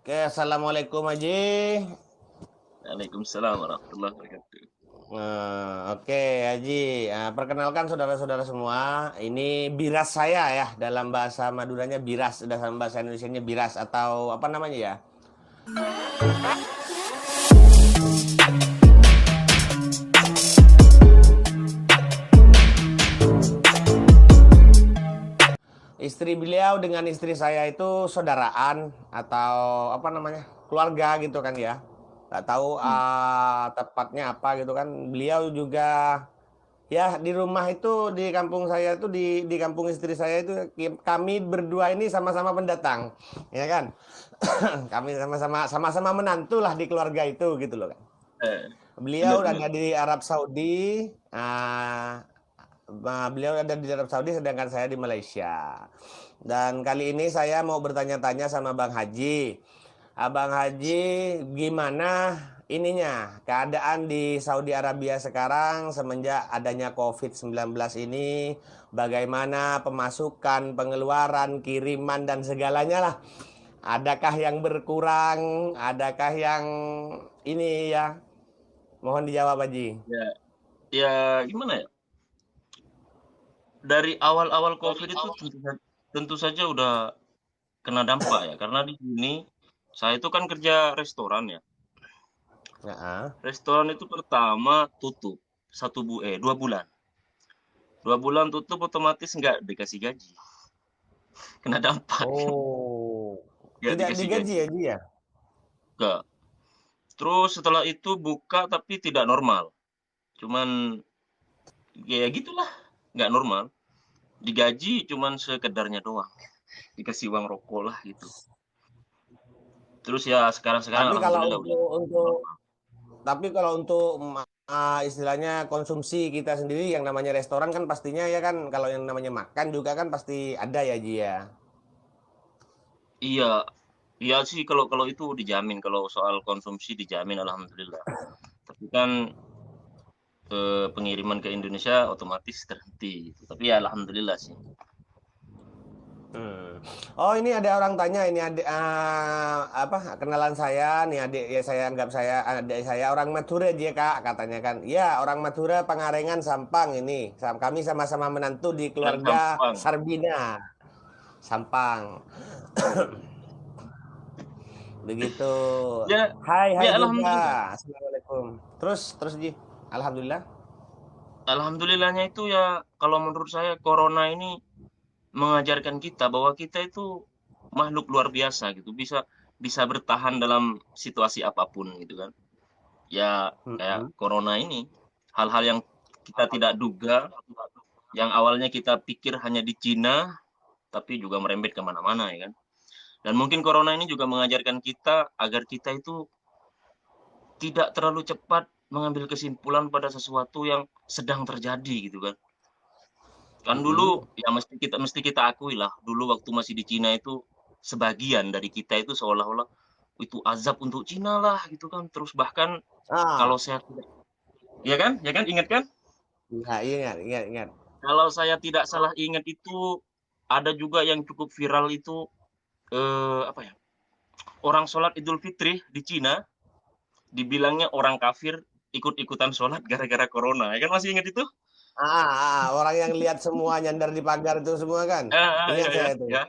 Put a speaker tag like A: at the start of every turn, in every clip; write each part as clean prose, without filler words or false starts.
A: Oke, assalamualaikum Haji.
B: Waalaikumsalam warahmatullahi wabarakatuh.
A: Oke Haji. Perkenalkan saudara-saudara semua, ini biras saya ya, dalam bahasa Maduranya biras, dalam bahasa Indonesianya biras atau apa namanya ya? Istri beliau dengan istri saya itu saudaraan atau apa namanya? Keluarga gitu kan ya. Nggak tahu
B: Hmm.
A: tepatnya apa gitu kan. Beliau juga ya di rumah itu di kampung saya itu di kampung istri saya itu kami berdua ini sama-sama pendatang, ya kan? Kami sama-sama menantu lah di keluarga itu gitu loh kan. Beliau
B: Benar-benar.
A: ada di Arab Saudi, beliau ada di Arab Saudi sedangkan saya di Malaysia. Dan kali ini saya mau bertanya-tanya sama Bang Haji. Abang Haji, gimana ininya keadaan di Saudi Arabia sekarang semenjak adanya COVID-19 ini? Bagaimana pemasukan, pengeluaran, kiriman dan segalanya lah? Adakah yang berkurang? Adakah yang ini ya? Mohon dijawab Haji.
B: Ya, ya gimana ya? Dari awal-awal COVID itu tentu saja udah kena dampak ya. Karena di sini saya itu kan kerja restoran ya.
A: Ya.
B: Restoran itu pertama tutup 2 bulan. 2 bulan tutup otomatis nggak dikasih gaji. Kena dampak.
A: Oh,
B: Nggak
A: tidak
B: dikasih
A: digaji
B: gaji.
A: ya dia?
B: Nggak. Terus setelah itu buka tapi tidak normal. Cuman ya gitulah. Nggak normal. Digaji cuman sekedarnya doang. Dikasih uang rokok lah gitu. Terus ya sekarang-sekarang
A: Tapi kalau
B: alhamdulillah udah
A: untuk
B: normal.
A: Tapi kalau untuk istilahnya konsumsi kita sendiri yang namanya restoran kan pastinya ya kan kalau yang namanya makan juga kan pasti ada ya Ji ya.
B: Iya, iya sih kalau kalau itu dijamin, kalau soal konsumsi dijamin alhamdulillah. Tapi kan pengiriman ke Indonesia otomatis terhenti gitu. Tapi ya alhamdulillah sih.
A: Hmm. Oh ini ada orang tanya ini adik apa kenalan saya nih adik ya saya anggap saya adik saya orang Madura aja Kak katanya kan. Ya orang Madura Pangarengan Sampang ini. Kami sama-sama menantu di
B: Dan
A: keluarga
B: Sampang.
A: Sarbina Sampang. Begitu.
B: Ya,
A: Hai
B: ya
A: juga.
B: alhamdulillah.
A: Assalamualaikum. Terus Ji. Alhamdulillah.
B: Alhamdulillahnya itu ya kalau menurut saya corona ini mengajarkan kita bahwa kita itu makhluk luar biasa gitu, bisa bisa bertahan dalam situasi apapun gitu kan. Ya kayak
A: Mm-mm.
B: corona ini, hal-hal yang kita tidak duga, yang awalnya kita pikir hanya di Cina, tapi juga merembet kemana-mana ya kan. Dan mungkin corona ini juga mengajarkan kita agar kita itu tidak terlalu cepat mengambil kesimpulan pada sesuatu yang sedang terjadi gitu kan. Kan dulu
A: Mm-mm.
B: ya mesti kita akui lah, dulu waktu masih di Cina itu sebagian dari kita itu seolah-olah itu azab untuk Cina lah gitu kan. Terus bahkan
A: Ah,
B: kalau saya tidak, ya kan, ingat kan?
A: ya, ingat.
B: Kalau saya tidak salah ingat itu ada juga yang cukup viral itu apa ya? Orang sholat Idul Fitri di Cina dibilangnya orang kafir ikut-ikutan sholat gara-gara corona. Ya kan masih ingat itu?
A: Orang yang lihat semua nyandar di pagar itu semua kan. Ingat
B: Ya,
A: saya
B: ya,
A: itu.
B: ya,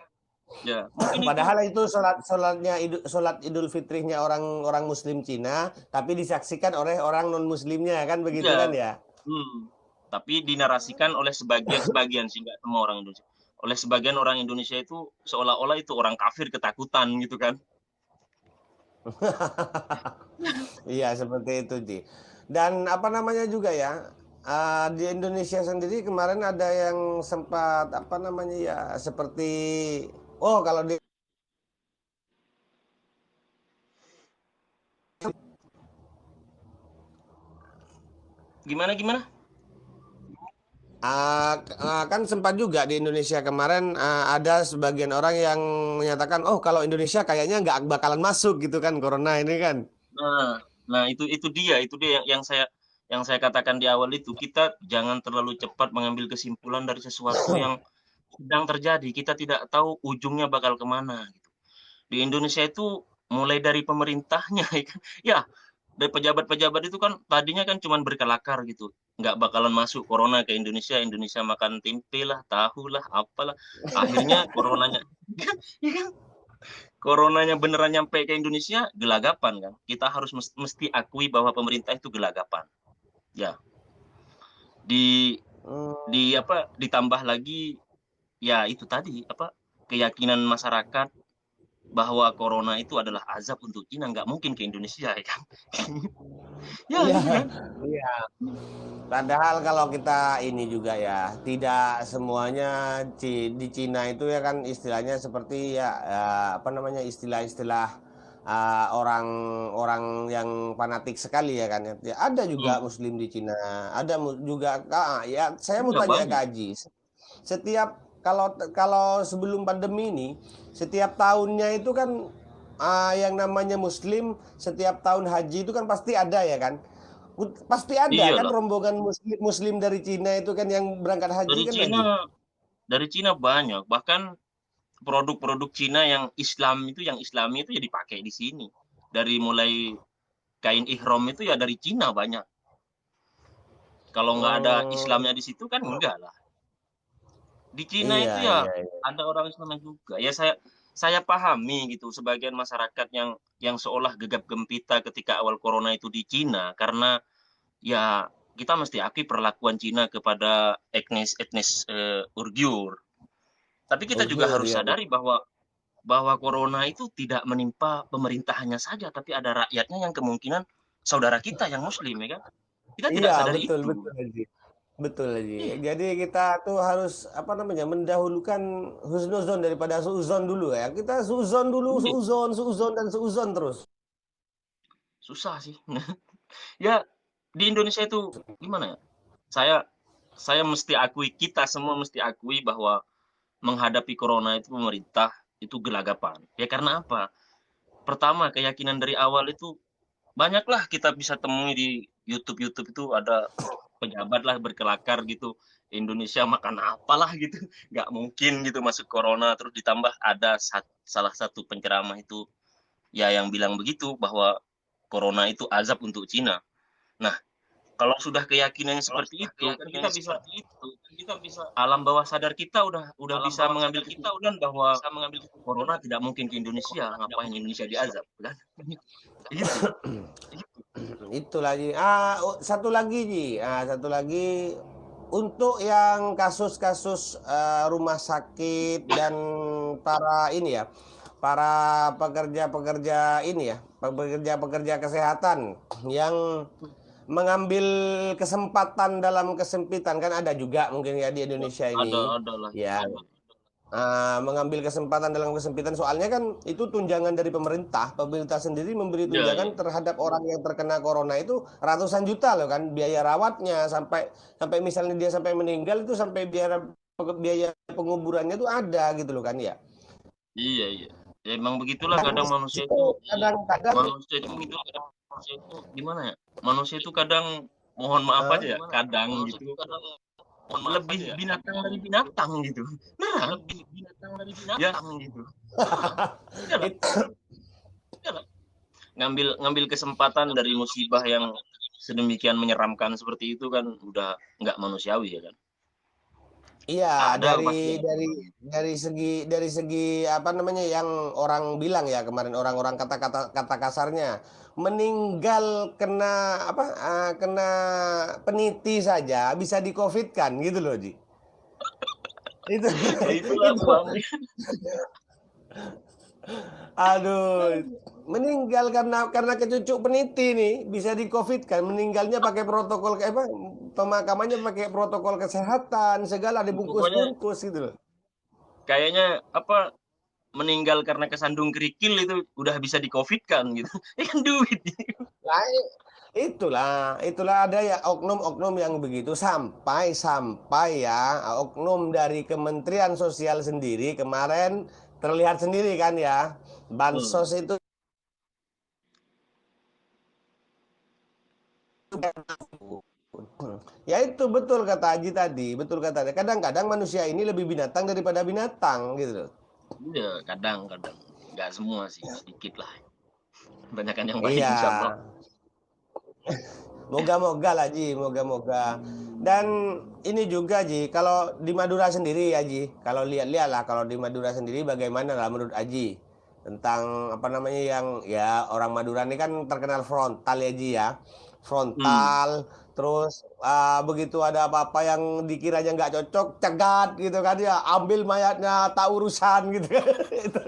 B: ya. Mungkin itu
A: Padahal itu sholat Idul Fitrinya orang orang Muslim Cina, tapi disaksikan oleh orang non Muslimnya kan begitu
B: iya.
A: kan ya.
B: Hmm. Tapi dinarasikan oleh sebagian sih nggak semua orang Indonesia. Oleh sebagian orang Indonesia itu seolah-olah itu orang kafir ketakutan gitu kan.
A: Iya seperti itu Ji. Dan apa namanya juga ya, di Indonesia sendiri kemarin ada yang sempat apa namanya ya seperti oh kalau di
B: Gimana gimana?
A: kan sempat juga di Indonesia kemarin ada sebagian orang yang menyatakan oh kalau Indonesia kayaknya nggak bakalan masuk gitu kan corona ini kan.
B: Nah, nah itu dia yang saya katakan di awal itu kita jangan terlalu cepat mengambil kesimpulan dari sesuatu yang sedang terjadi. Kita tidak tahu ujungnya bakal kemana gitu. Di Indonesia itu mulai dari pemerintahnya, ya kan. Ya, dari pejabat-pejabat itu kan tadinya kan cuman berkelakar gitu, nggak bakalan masuk corona ke Indonesia, Indonesia makan tempe lah, tahu lah, apalah. Akhirnya coronanya, ya kan, coronanya beneran nyampe ke Indonesia, gelagapan kan. Kita harus mesti akui bahwa pemerintah itu gelagapan. Ya, di
A: Hmm,
B: di apa ditambah lagi ya itu tadi apa keyakinan masyarakat bahwa corona itu adalah azab untuk Cina, nggak mungkin ke Indonesia ya kan. Ya
A: iya,
B: gitu kan.
A: iya. Padahal kalau kita ini juga ya, tidak semuanya di Cina itu ya kan istilahnya seperti ya, apa namanya istilah-istilah orang-orang yang fanatik sekali ya kan. Ya, ada juga
B: Hmm,
A: Muslim di Cina, ada juga ya. Saya mau
B: iya
A: tanya
B: banyak.
A: Kak Haji, setiap kalau kalau sebelum pandemi ini, setiap tahunnya itu kan yang namanya Muslim setiap tahun haji itu kan pasti ada ya kan. Pasti ada kan
B: Iyalah.
A: rombongan muslim, muslim dari Cina itu kan yang berangkat haji
B: Dari
A: kan
B: Cina,
A: Haji.
B: dari Cina banyak. Bahkan produk-produk Cina yang Islam itu, yang Islami itu ya dipakai di sini. Dari mulai kain ihram itu ya dari Cina banyak. Kalau nggak ada
A: Oh,
B: Islamnya di situ kan enggak lah. Di Cina
A: iya
B: itu ya
A: iya iya.
B: ada orang Islamnya juga. Ya saya pahami gitu sebagian masyarakat yang seolah gegap gempita ketika awal corona itu di Cina karena ya kita mesti akui perlakuan Cina kepada etnis Uighur. Tapi kita juga
A: Uyghur
B: harus
A: ya.
B: sadari bahwa corona itu tidak menimpa pemerintahannya saja, tapi ada rakyatnya yang kemungkinan saudara kita yang muslim ya kan. Kita tidak
A: Iya
B: sadar
A: betul
B: itu.
A: betul Haji. Betul Haji.
B: Iya.
A: Jadi kita tuh harus apa namanya mendahulukan husnuzon daripada suuzon dulu ya. Kita suuzon dulu,
B: Iya.
A: suuzon, suuzon dan suuzon terus.
B: Susah sih. Ya di Indonesia itu gimana ya? Saya saya mesti akui, kita semua mesti akui bahwa menghadapi corona itu pemerintah itu gelagapan. Ya karena apa? Pertama, keyakinan dari awal itu banyaklah kita bisa temui di YouTube-YouTube itu ada pejabat lah berkelakar gitu. Indonesia makan apalah gitu. Nggak mungkin gitu masuk corona. Terus ditambah ada salah satu penceramah itu ya yang bilang begitu bahwa corona itu azab untuk Cina. Nah, kalau sudah keyakinannya
A: Kalau
B: seperti
A: sudah
B: itu kan kita
A: keyakinannya
B: bisa
A: seperti itu, kan kita bisa
B: alam bawah sadar kita udah
A: alam
B: bisa
A: bawah
B: mengambil
A: sadar kita
B: kesimpulan bahwa
A: bisa mengambil kesimpulan
B: corona tidak mungkin ke Indonesia.
A: corona tidak
B: Ngapain
A: mungkin ke
B: Indonesia
A: Indonesia.
B: diazab, kan? Itu.
A: Itu lagi. Satu lagi Ji. Satu lagi untuk yang kasus-kasus rumah sakit dan para ini ya, para pekerja-pekerja ini ya, pekerja-pekerja kesehatan yang mengambil kesempatan dalam kesempitan kan ada juga mungkin ya di Indonesia ini.
B: Ada lah.
A: Ya, mengambil kesempatan dalam kesempitan soalnya kan itu tunjangan dari pemerintah sendiri memberi
B: Ya,
A: tunjangan
B: ya.
A: terhadap orang yang terkena corona itu ratusan juta loh kan biaya rawatnya sampai sampai misalnya dia sampai meninggal itu sampai biaya biaya penguburannya itu ada gitu loh kan ya.
B: Iya, iya. Ya, emang begitulah
A: Dan
B: kadang manusia
A: itu
B: itu,
A: kadang-kadang
B: manusia itu gimana ya? Manusia itu kadang, mohon maaf aja ya, kadang gitu,
A: mohon maaf
B: lebih
A: aja ya
B: binatang
A: kadang
B: dari binatang gitu. Nah,
A: lebih binatang dari
B: ya,
A: binatang gitu.
B: iyalah, ngambil ngambil kesempatan dari musibah yang sedemikian menyeramkan seperti itu kan udah nggak manusiawi ya kan.
A: Iya,
B: Ada pasti ada
A: dari
B: orangnya.
A: dari segi apa namanya yang orang bilang ya kemarin orang-orang kata-kata kata kasarnya meninggal kena apa kena peniti saja bisa di COVID kan gitu loh Ji. Itu
B: Ya itulah
A: itu
B: uangnya.
A: aduh meninggal karena kecucuk peniti nih bisa di COVID kan meninggalnya pakai protokol kayak apa pemakamannya pakai protokol kesehatan segala
B: Pokoknya
A: dibungkus-bungkus gitu loh.
B: kayaknya apa meninggal karena kesandung kerikil itu udah bisa di covid kan gitu. Ya kan duit.
A: Nah, itulah ada ya oknum-oknum yang begitu sampai ya oknum dari Kementerian Sosial sendiri kemarin terlihat sendiri kan ya
B: Hmm.
A: bansos itu ya itu betul kata Haji tadi betul kata dia. Kadang-kadang manusia ini lebih binatang daripada binatang gitu loh.
B: Iya, kadang-kadang nggak semua sih, sedikit lah. Banyakan yang baik,
A: Iya.
B: insya Allah.
A: Moga-moga lah Ji, moga-moga. Dan ini juga Ji, kalau di Madura sendiri ya Ji, kalau lihat-lihat lah kalau di Madura sendiri bagaimana lah menurut Aji tentang apa namanya yang ya orang Madura ini kan terkenal frontal ya Ji ya,
B: Hmm.
A: frontal. Terus begitu ada apa-apa yang dikiranya nggak cocok, cegat gitu kan ya, ambil mayatnya, tak urusan gitu kan. Itu.